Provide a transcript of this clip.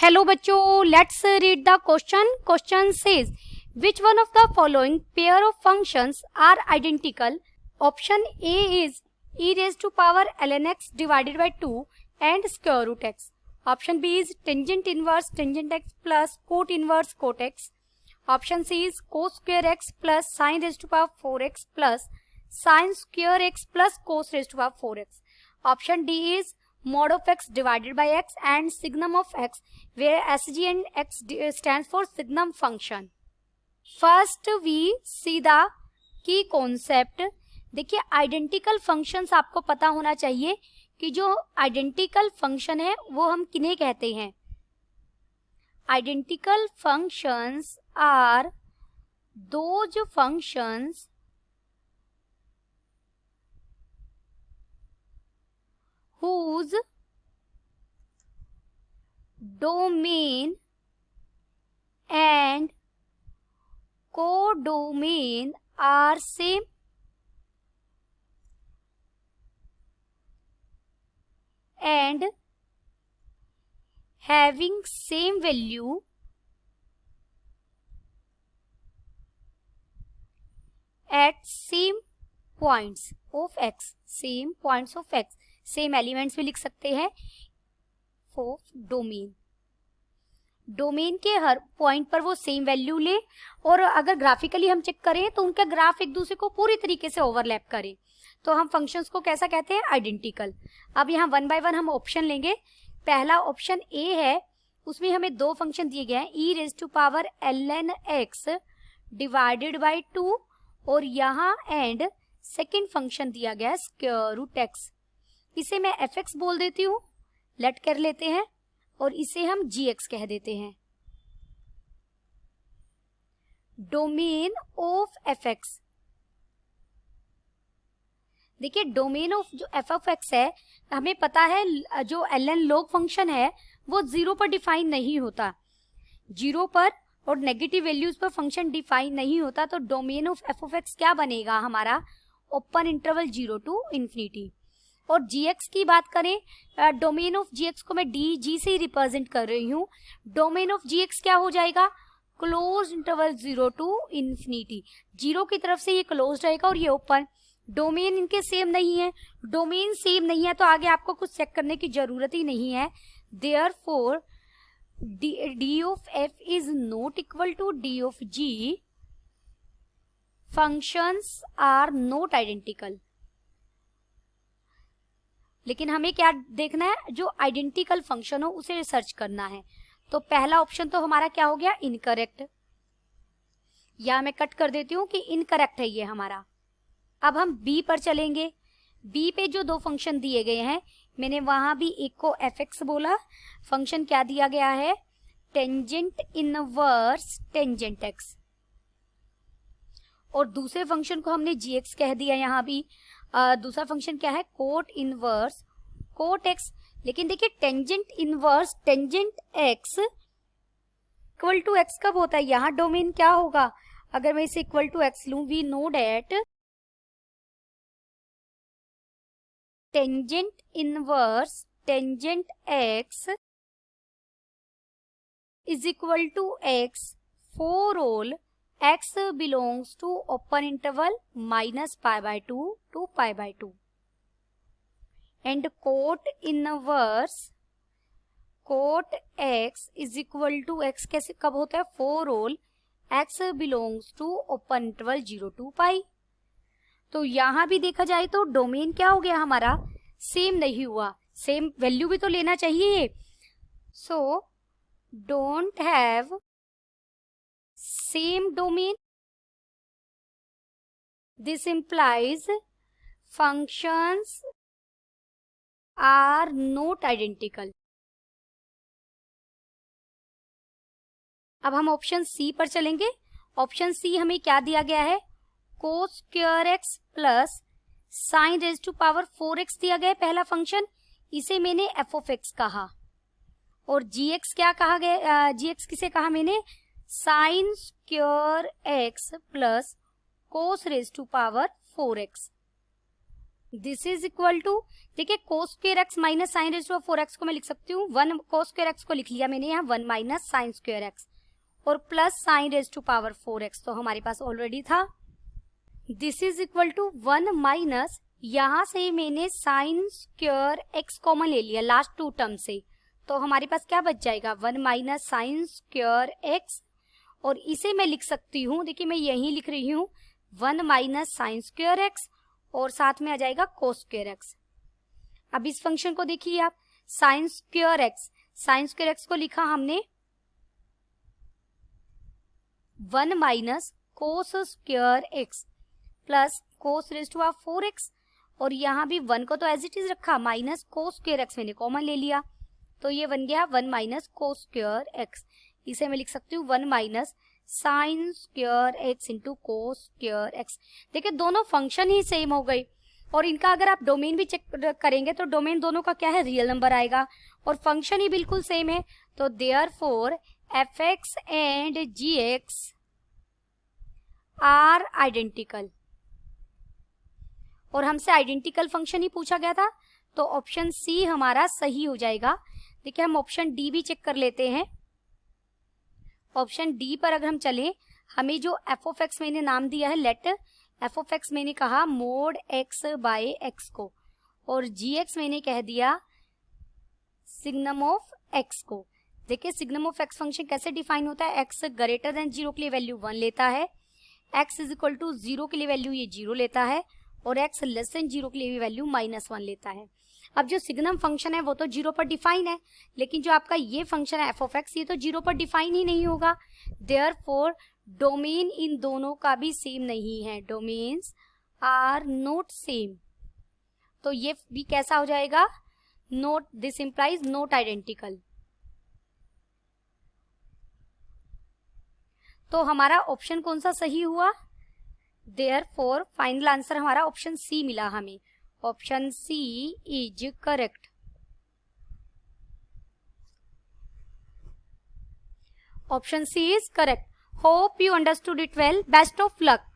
Hello बच्चों, let's read the question. Question says which one of the following pair of functions are identical? Option A is e raised to power ln x divided by 2 and square root x. Option B is tangent inverse tangent x plus cot inverse cot x. Option C is cos square x plus sin raised to power 4x plus sin square x plus cos raised to power 4x. Option D is mod of x divided by x and signum of x, where SG and x stands for signum function. First we see the key concept. देखिए, identical functions आपको पता होना चाहिए कि जो identical function है वो हम किन्हें कहते हैं. Identical functions are those functions whose domain and codomain are same and having same value at same points of x. same points of x, same elements भी लिख सकते हैं. ऑफ डोमेन, डोमेन के हर पॉइंट पर वो सेम वैल्यू ले, और अगर ग्राफिकली हम चेक करें तो उनका ग्राफ एक दूसरे को पूरी तरीके से ओवरलैप करे, तो हम फंक्शंस को कैसा कहते हैं? आइडेंटिकल. अब यहाँ वन बाय वन हम ऑप्शन लेंगे. पहला ऑप्शन ए है, उसमें हमें दो फंक्शन दिए गए हैं, e raise to power ln x divided by 2, और यहाँ एंड सेकेंड फंक्शन दिया गया है स्क्वायर रूट एक्स. इसे मैं fx बोल देती हूँ, लेट कर लेते हैं, और इसे हम gx कह देते हैं. Domain of fx. देखिए, डोमेन ऑफ जो f ऑफ x है, हमें पता है जो ln log फंक्शन है वो 0 पर डिफाइन नहीं होता. 0 पर और नेगेटिव वैल्यूज पर फंक्शन डिफाइन नहीं होता. तो domain of f of x क्या बनेगा हमारा? Open interval 0 to infinity. और gx की बात करें, डोमेन ऑफ gx को मैं dg से ही रिप्रेजेंट कर रही हूँ. डोमेन ऑफ gx क्या हो जाएगा? Close interval 0 to infinity. 0 की तरफ से ये क्लोज रहेगा और ये ओपन. डोमेन इनके सेम नहीं है. डोमेन सेम नहीं है तो आगे आपको कुछ चेक करने की जरूरत ही नहीं है. Therefore d of f is not equal to d of g. Functions are not identical. लेकिन हमें क्या देखना है? जो आइडेंटिकल फंक्शन हो उसे रिसर्च करना है. तो पहला ऑप्शन तो हमारा क्या हो गया? इनकरेक्ट. या मैं कट कर देती हूँ कि इनकरेक्ट है ये हमारा. अब हम बी पर चलेंगे. बी पे जो दो फंक्शन दिए गए हैं, मैंने वहां भी एक को fx बोला. फंक्शन क्या दिया गया है? Tangent inverse tangent x. और दूसरे फंक्शन को हमने gx कह दिया. यहाँ भी दूसरा फंक्शन क्या है? Cot inverse cot x. लेकिन देखिए, tangent inverse tangent x equal to x कब होता है? यहाँ डोमेन क्या होगा? अगर मैं इसे इक्वल टू एक्स लूं, we know that tangent inverse tangent x is equal to x for all x belongs to open interval minus pi by 2 to pi by 2, and cot inverse cot x is equal to x कैसे कब होता है? for all x belongs to open interval 0 to pi. तो यहां भी देखा जाए तो डोमेन क्या हो गया हमारा? सेम नहीं हुआ. सेम वैल्यू भी तो लेना चाहिए. So don't have same domain. This implies functions are not identical. अब हम ऑप्शन सी पर चलेंगे. ऑप्शन सी हमें क्या दिया गया है? cos square x plus sine raise to power 4x दिया गया है पहला फंक्शन. इसे मैंने f ऑफ x कहा. और gx क्या कहा गया? gx किसे कहा मैंने? Sine square x plus cos raise to power 4x. This is equal to, देखिए cos square x minus sine raise to 4x को मैं लिख सकती हूँ, 1 कोस स्क्वायर एक्स को लिख लिया मैंने यहाँ, 1 माइनस साइन स्क्वायर एक्स और plus sine raise to power 4x तो हमारे पास ऑलरेडी था। This is equal to 1 minus, यहाँ से मैंने साइन स्क्वायर एक्स कॉमन ले लिया लास्ट टू टर्म से, तो हमारे पास क्या बच जाएगा, 1 माइनस साइन स्क्वायर एक्स, और इसे मैं लिख सकती हूँ, देखिए मैं यही लिख रही हूँ 1 माइनस साइन स्क्वायर एक्स और साथ में आ जाएगा कोस स्क्वायर एक्स। अब इस फंक्शन को देखिए आप, साइन स्क्वायर एक्स को लिखा हमने 1 minus cos square x plus cos raise to 4x, और यहाँ भी 1 को तो एज इट इज रखा, माइनस कोस स्क्वायर एक्स मैंने कॉमन ले लिया, तो ये बन गया 1 माइनस कोस स्क्वायर एक्स। इसे मैं लिख सकती हूँ 1 minus sine square x into cos square x. देखिए दोनों फंक्शन ही सेम हो गई, और इनका अगर आप डोमेन भी चेक करेंगे तो डोमेन दोनों का क्या है, रियल नंबर आएगा, और फंक्शन ही बिल्कुल सेम है, तो therefore fx and gx are identical, और हमसे आइडेंटिकल फंक्शन ही पूछा गया था, तो ऑप्शन सी हमारा सही हो जाएगा। देखिए हम ऑप्शन डी भी चेक कर लेते हैं। ऑप्शन डी पर अगर हम चलें, हमें जो एफ ऑफ एक्स मैंने नाम दिया है, लेट एफ ऑफ एक्स मैंने कहा मोड एक्स बाय एक्स को, और जी एक्स मैंने कह दिया सिग्नम ऑफ एक्स को। देखिए सिग्नम ऑफ एक्स फंक्शन कैसे डिफाइन होता है, एक्स ग्रेटर देन 0 के लिए वैल्यू 1 लेता है, एक्स इज इक्वल टू 0 के लिए वैल्यू ये 0 लेता है, और एक्स लेस देन 0 के लिए भी वैल्यू -1 लेता है। अब जो सिग्नम फंक्शन है वो तो 0 पर डिफाइन है, लेकिन जो आपका ये फंक्शन है एफ ऑफ एक्स, ये तो 0 पर डिफाइन ही नहीं होगा, देयरफॉर डोमेन इन दोनों का भी सेम नहीं है, डोमेन्स आर नॉट सेम, तो ये भी कैसा हो जाएगा, note, this implies not identical. तो हमारा ऑप्शन कौन सा सही हुआ, देयरफॉर फाइनल आंसर हमारा ऑप्शन सी मिला हमें, option C is correct. Option C is correct. Hope you understood it well, best of luck.